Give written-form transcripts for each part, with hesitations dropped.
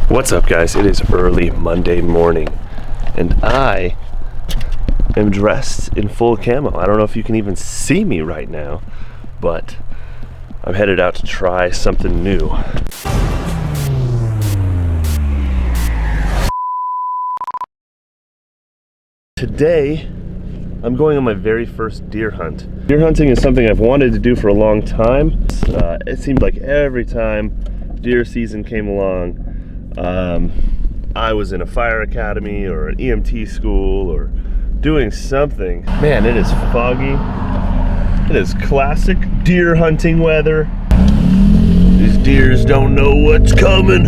What's up, guys? It is early Monday morning and I am dressed in full camo. I don't know if you can even see me right now, but I'm headed out to try something new. Today I'm going on my very first deer hunt. Deer hunting is something I've wanted to do for a long time. It seemed like every time deer season came along, I was in a fire academy or an EMT school or doing something. Man, it is foggy. It is classic deer hunting weather. These deers don't know what's coming.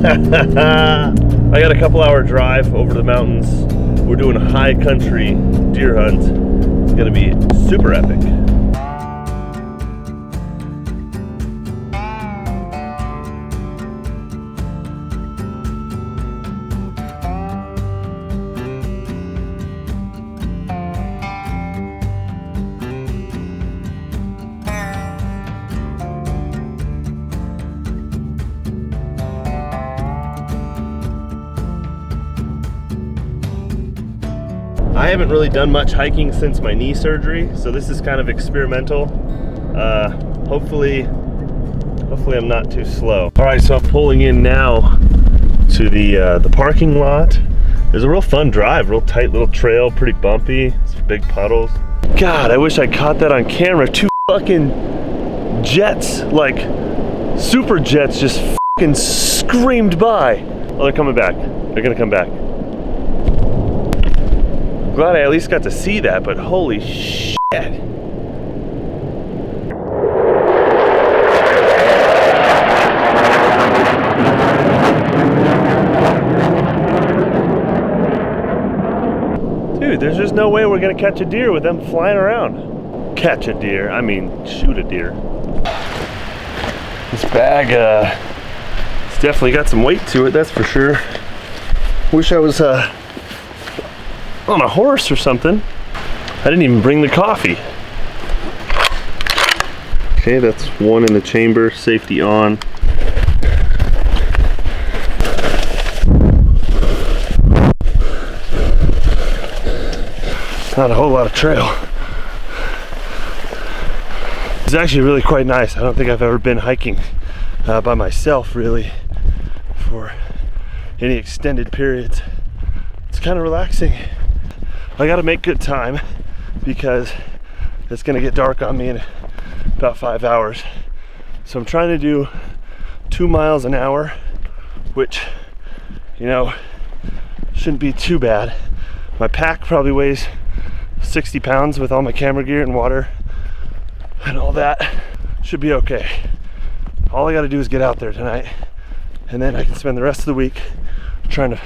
I got a couple-hour drive over the mountains. We're doing a high country deer hunt. It's gonna be super epic. I haven't really done much hiking since my knee surgery, so this is kind of experimental. Hopefully I'm not too slow. All right, so I'm pulling in now to the parking lot. There's a real fun drive, real tight little trail, pretty bumpy, some big puddles. God, I wish I caught that on camera. Two fucking jets, like super jets, just fucking screamed by. Oh, they're coming back. They're gonna come back. Glad I at least got to see that, but holy shit. Dude, there's just no way we're gonna catch a deer with them flying around. Catch a deer, I mean shoot a deer. This bag, it's definitely got some weight to it, that's for sure. Wish I was on a horse or something. I didn't even bring the coffee. Okay, that's one in the chamber, safety on. Not a whole lot of trail. It's actually really quite nice. I don't think I've ever been hiking by myself really for any extended periods. It's kind of relaxing. I gotta make good time because it's gonna get dark on me in about 5 hours. So I'm trying to do 2 miles an hour, which, you know, shouldn't be too bad. My pack probably weighs 60 pounds with all my camera gear and water and all that. Should be okay. All I gotta do is get out there tonight, and then I can spend the rest of the week trying to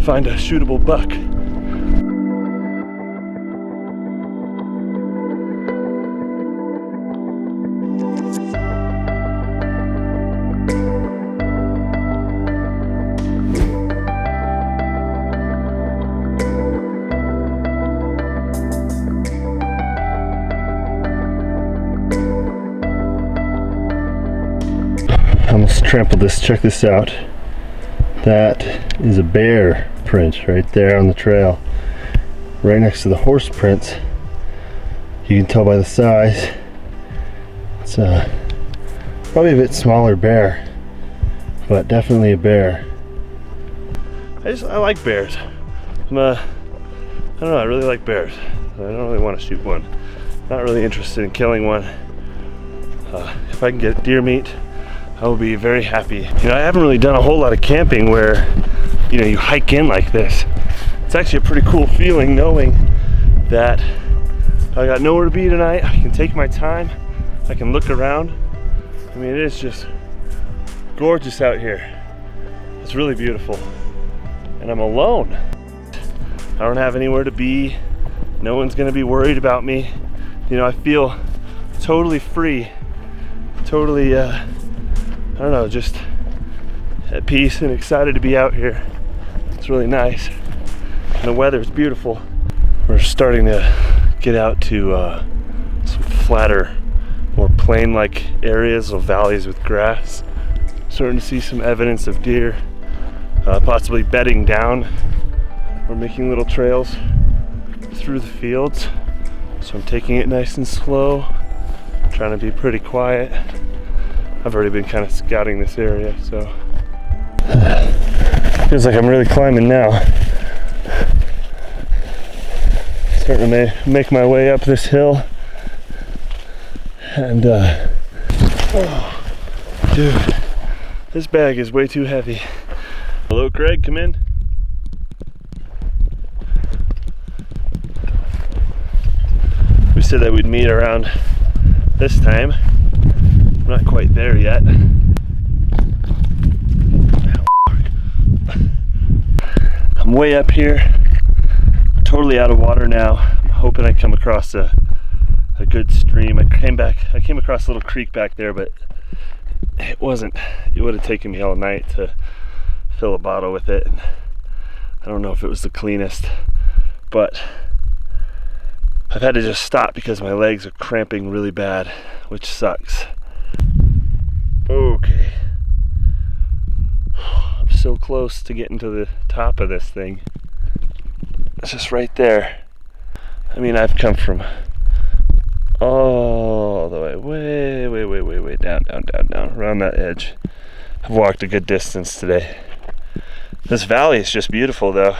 find a shootable buck. I almost trampled this. Check this out. That is a bear print right there on the trail, right next to the horse prints. You can tell by the size. It's probably a bit smaller bear, but definitely a bear. I like bears. I don't know, I really like bears. I don't really want to shoot one. Not really interested in killing one. If I can get deer meat, I will be very happy. You know, I haven't really done a whole lot of camping where, you know, you hike in like this. It's actually a pretty cool feeling knowing that I got nowhere to be tonight. I can take my time. I can look around. I mean, it is just gorgeous out here. It's really beautiful. And I'm alone. I don't have anywhere to be. No one's gonna be worried about me. You know, I feel totally free. Totally, I don't know, just at peace and excited to be out here. It's really nice. And the weather's beautiful. We're starting to get out to some flatter, more plain-like areas of valleys with grass. starting to see some evidence of deer, possibly bedding down or making little trails through the fields. So I'm taking it nice and slow, trying to be pretty quiet. I've already been kind of scouting this area, so feels like I'm really climbing now. Starting to make my way up this hill, and oh, dude, this bag is way too heavy. Hello, Craig, come in. We said that we'd meet around this time. I'm not quite there yet. I'm way up here, totally out of water now. I'm hoping I come across a good stream. I came across a little creek back there, but it would have taken me all night to fill a bottle with it. And I don't know if it was the cleanest, but I've had to just stop because my legs are cramping really bad, which sucks. Okay. I'm so close to getting to the top of this thing. It's just right there. I mean, I've come from all the way down, around that edge. I've walked a good distance today. This valley is just beautiful though.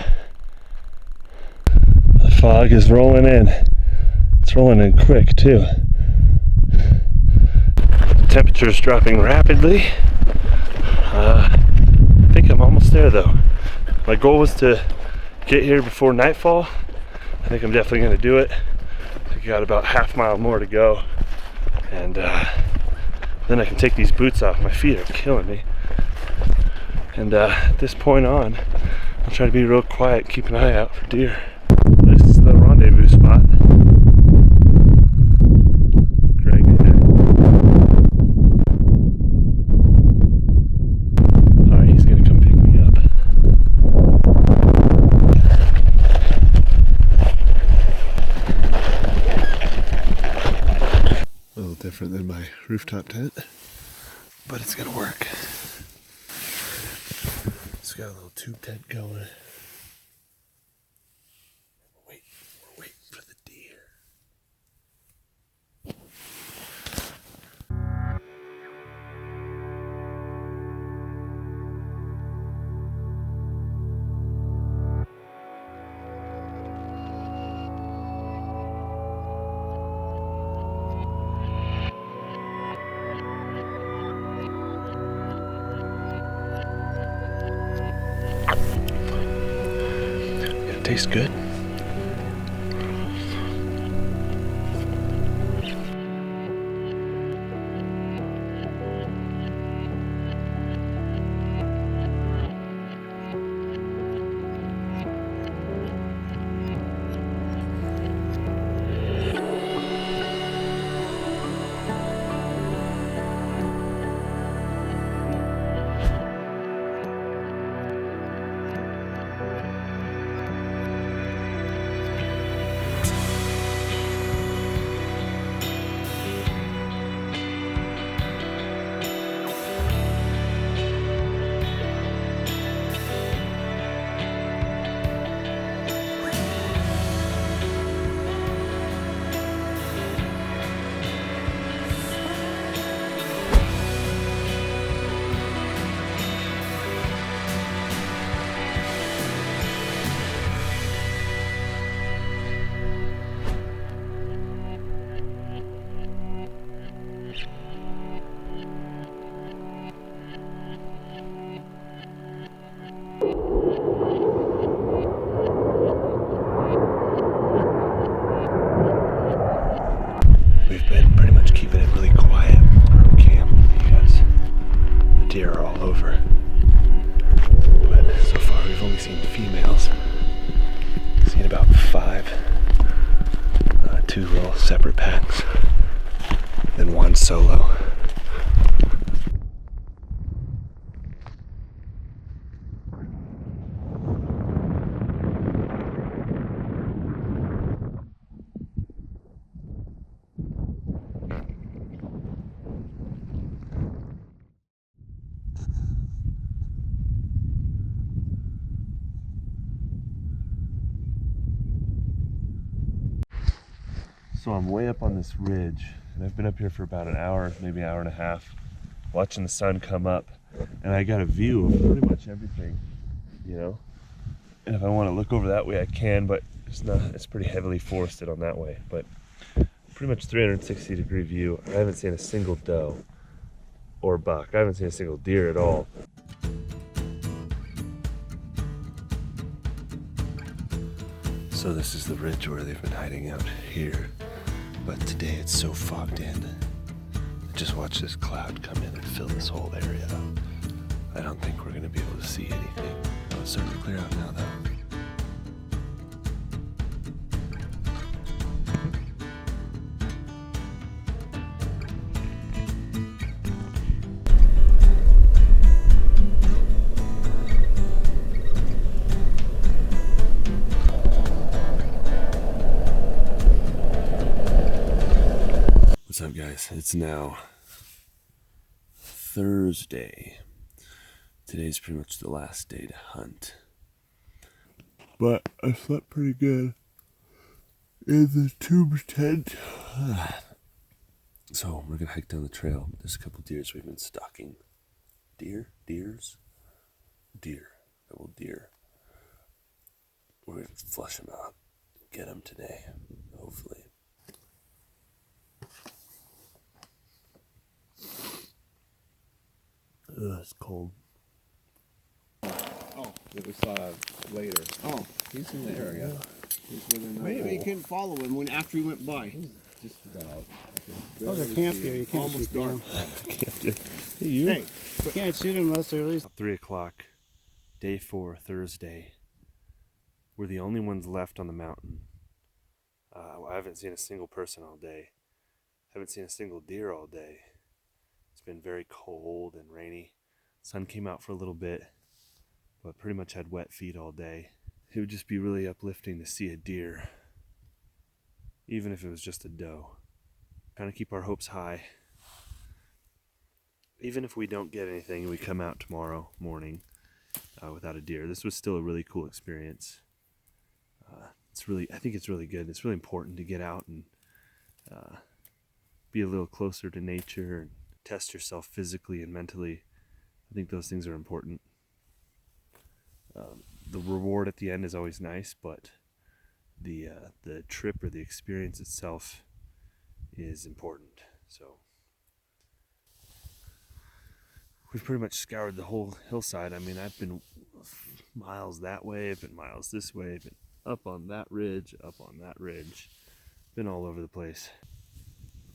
The fog is rolling in. It's rolling in quick too. The temperature is dropping rapidly. I think I'm almost there though. My goal was to get here before nightfall. I think I'm definitely going to do it. I think I got about half mile more to go, and then I can take these boots off. My feet are killing me. And at this point on, I'll try to be real quiet, keep an eye out for deer. This is the rendezvous spot. Greg right there. Alright, he's going to come pick me up. A little different than my rooftop tent, but it's gonna work. It's got a little tube tent going. We're waiting for the deer. Tastes good. We've been pretty much keeping it really quiet around camp because the deer are all over. But so far we've only seen females. Seen about 5. 2 little separate packs, then 1 solo. So I'm way up on this ridge, and I've been up here for about an hour, maybe an hour and a half, watching the sun come up, and I got a view of pretty much everything, you know? And if I want to look over that way, I can, but it's pretty heavily forested on that way. But pretty much 360-degree view. I haven't seen a single doe or buck. I haven't seen a single deer at all. So this is the ridge where they've been hiding out here, but today it's so fogged in. Just watch this cloud come in and fill this whole area up. I don't think we're going to be able to see anything. Oh, it's starting to clear out now, though. What's up, guys? It's now Thursday. Today's pretty much the last day to hunt. But I slept pretty good in the tube tent. So we're gonna hike down the trail. There's a couple deers we've been stalking. Deer? Double deer. We're gonna flush them out. Get them today, hopefully. Ugh, it's cold. Oh, that we saw later. Oh, he's in the area. He's within the Maybe you couldn't follow him when after he went by. just about. Those are camp deer. You can't Almost shoot dark. them. Hey, you. Hey, you can't shoot them unless they're at least. 3 o'clock, day 4, Thursday. We're the only ones left on the mountain. I haven't seen a single person all day. Haven't seen a single deer all day. It's been very cold and rainy. Sun came out for a little bit, but pretty much had wet feet all day. It would just be really uplifting to see a deer, even if it was just a doe. Kind of keep our hopes high. Even if we don't get anything and we come out tomorrow morning without a deer, this was still a really cool experience. I think it's really good. It's really important to get out and be a little closer to nature and test yourself physically and mentally. I think those things are important. The reward at the end is always nice, but the trip or the experience itself is important. So we've pretty much scoured the whole hillside. I mean, I've been miles that way, I've been miles this way, I've been up on that ridge, been all over the place.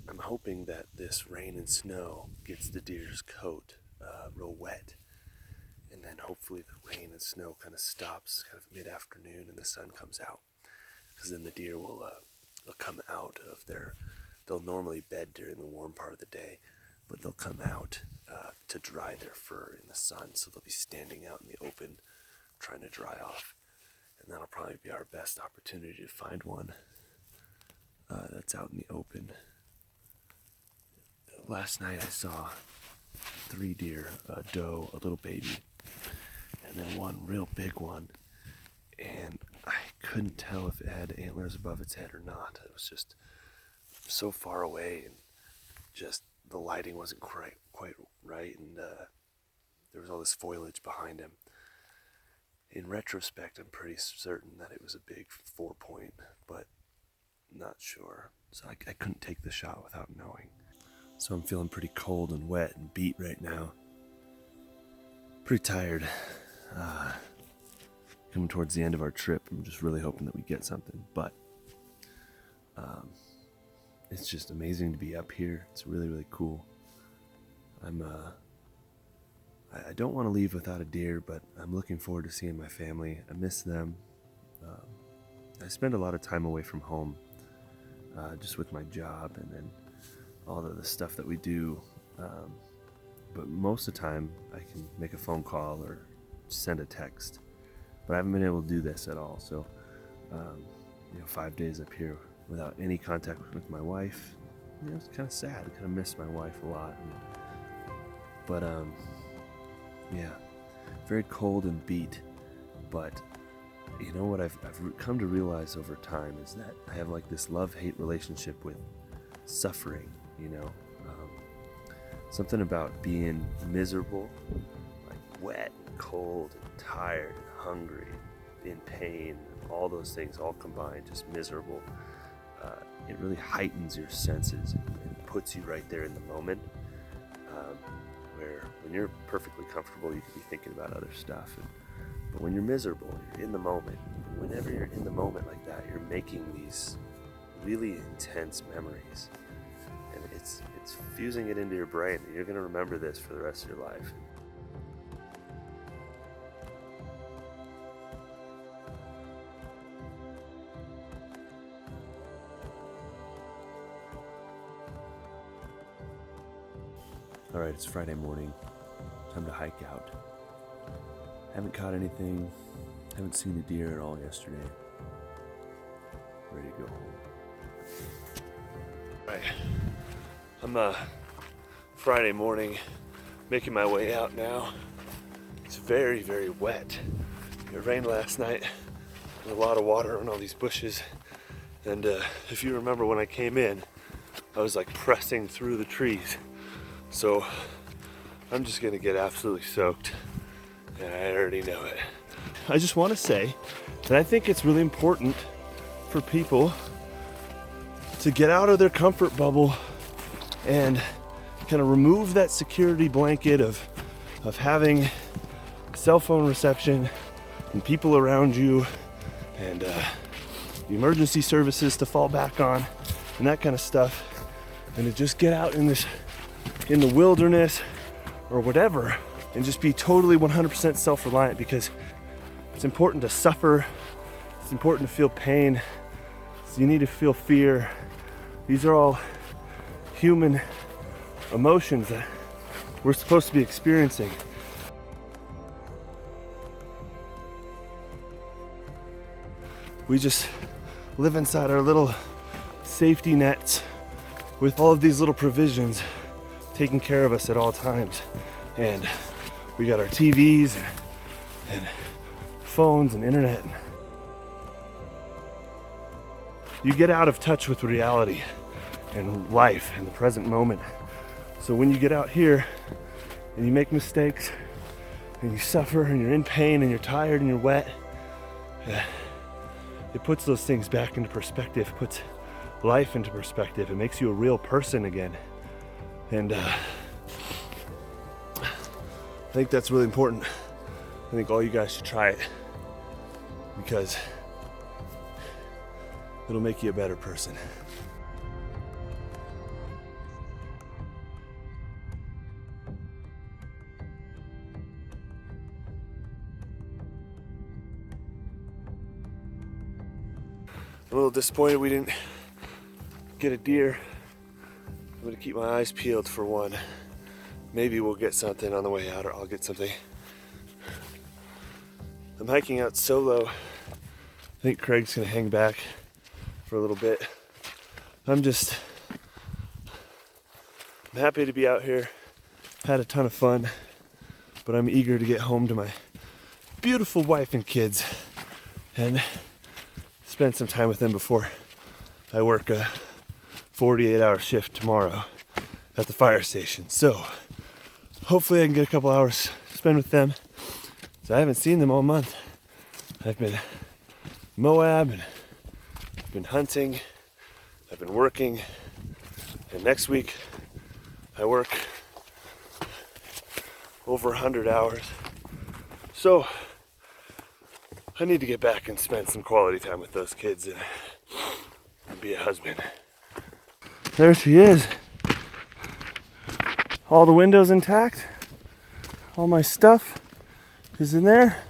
I'm hoping that this rain and snow gets the deer's coat real wet, and then hopefully the rain and snow kind of stops kind of mid-afternoon and the sun comes out, because then the deer will come out of they'll normally bed during the warm part of the day, but they'll come out to dry their fur in the sun, so they'll be standing out in the open trying to dry off, and that'll probably be our best opportunity to find one that's out in the open. Last night I saw 3 deer, a doe, a little baby, and then one real big one, and I couldn't tell if it had antlers above its head or not. It was just so far away, and just the lighting wasn't quite right, and there was all this foliage behind him. In retrospect, I'm pretty certain that it was a big 4-point, but not sure. So I couldn't take the shot without knowing. So I'm feeling pretty cold and wet and beat right now. Pretty tired. Coming towards the end of our trip, I'm just really hoping that we get something. But it's just amazing to be up here. It's really, really cool. I don't want to leave without a deer, but I'm looking forward to seeing my family. I miss them. I spend a lot of time away from home, just with my job and then all of the stuff that we do. But most of the time, I can make a phone call or send a text. But I haven't been able to do this at all. So, 5 days up here without any contact with my wife, it's kind of sad. I kind of miss my wife a lot. But yeah, very cold and beat, but you know what I've come to realize over time is that I have like this love-hate relationship with suffering, you know. Something about being miserable, like wet, cold, and tired, and hungry, in pain, all those things all combined, just miserable. It really heightens your senses and puts you right there in the moment. Where when you're perfectly comfortable, you could be thinking about other stuff. But when you're miserable, you're in the moment. Whenever you're in the moment like that, you're making these really intense memories. And it's fusing it into your brain, and you're going to remember this for the rest of your life. All right, it's Friday morning. Time to hike out. Haven't caught anything. Haven't seen a deer at all yesterday. Ready to go home. All right, I'm Friday morning, making my way out now. It's very, very wet. It rained last night. There's a lot of water on all these bushes. And if you remember when I came in, I was like pressing through the trees. So I'm just gonna get absolutely soaked, and I already know it. I just want to say that I think it's really important for people to get out of their comfort bubble and kind of remove that security blanket of having cell phone reception and people around you and the emergency services to fall back on and that kind of stuff, and to just get out in the wilderness or whatever and just be totally 100% self-reliant, because it's important to suffer, it's important to feel pain, so you need to feel fear. These are all human emotions that we're supposed to be experiencing. We just live inside our little safety nets with all of these little provisions taking care of us at all times. And we got our TVs and phones and internet. You get out of touch with reality and life and the present moment. So when you get out here and you make mistakes and you suffer and you're in pain and you're tired and you're wet, it puts those things back into perspective, it puts life into perspective. It makes you a real person again. And I think that's really important. I think all you guys should try it, because it'll make you a better person. I'm a little disappointed we didn't get a deer. I'm gonna keep my eyes peeled for one. Maybe we'll get something on the way out, or I'll get something. I'm hiking out solo. I think Craig's gonna hang back for a little bit. I'm happy to be out here. Had a ton of fun, but I'm eager to get home to my beautiful wife and kids and spend some time with them before I work a 48-hour shift tomorrow at the fire station. So hopefully I can get a couple hours to spend with them. So I haven't seen them all month. I've been Moab, and I've been hunting, I've been working, and next week I work over 100 hours. So I need to get back and spend some quality time with those kids and be a husband. There she is. All the windows intact. All my stuff is in there.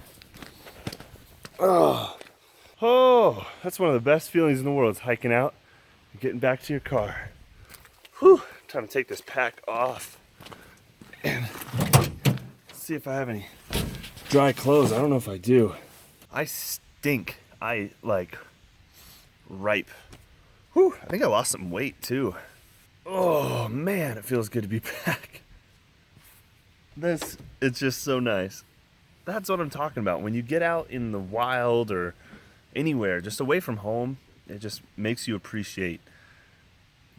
Oh, that's one of the best feelings in the world, is hiking out and getting back to your car. Whew, time to take this pack off and see if I have any dry clothes. I don't know if I do. I stink. I like ripe. Whew, I think I lost some weight too. Oh man, it feels good to be back. It's just so nice. That's what I'm talking about. When you get out in the wild or anywhere, just away from home, it just makes you appreciate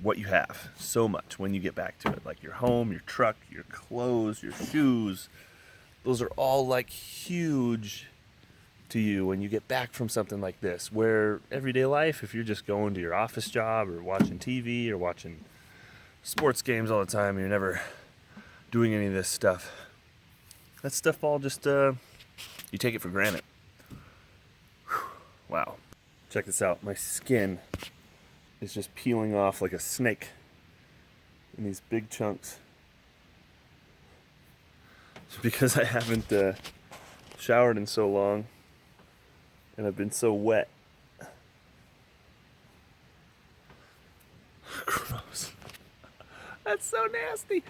what you have so much when you get back to it. Like your home, your truck, your clothes, your shoes. Those are all like huge to you when you get back from something like this, where everyday life, if you're just going to your office job or watching TV or watching sports games all the time, you're never doing any of this stuff. That stuff all just, you take it for granted. Whew. Wow. Check this out. My skin is just peeling off like a snake in these big chunks. It's because I haven't showered in so long and I've been so wet. Gross. That's so nasty.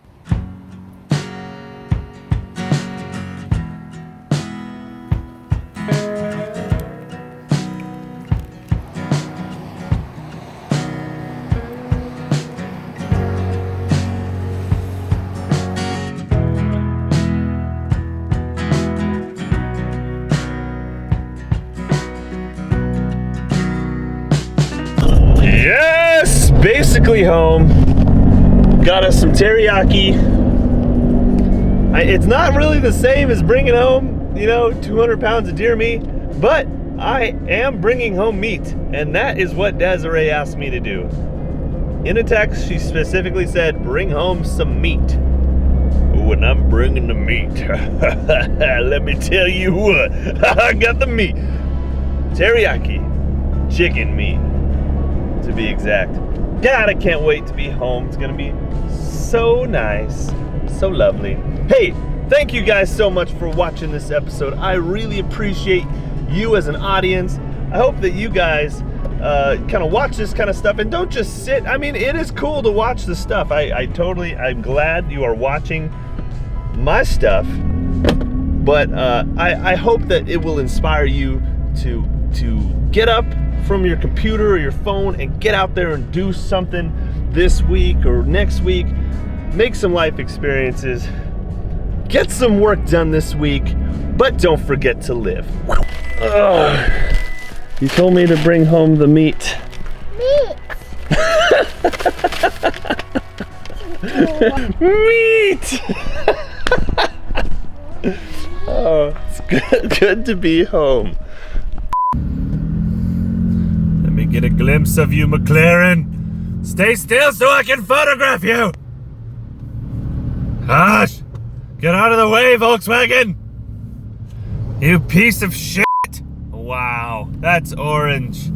Yes! Basically home. Got us some teriyaki. It's not really the same as bringing home, 200 pounds of deer meat, but I am bringing home meat, and that is what Desiree asked me to do. In a text, she specifically said, bring home some meat. Ooh, and I'm bringing the meat. Let me tell you what, I got the meat. Teriyaki, chicken meat, to be exact. God, I can't wait to be home. It's gonna be so nice, so lovely. Hey, thank you guys so much for watching this episode. I really appreciate you as an audience. I hope that you guys kind of watch this kind of stuff and don't just sit. I mean, it is cool to watch the stuff. I'm glad you are watching my stuff, but I hope that it will inspire you to get up from your computer or your phone and get out there and do something this week or next week. Make some life experiences. Get some work done this week, but don't forget to live. Ugh. You told me to bring home the meat. Meat! Oh, it's good to be home. Let me get a glimpse of you, McLaren. Stay still so I can photograph you. Hush! Get out of the way, Volkswagen! You piece of shit! Wow, that's orange.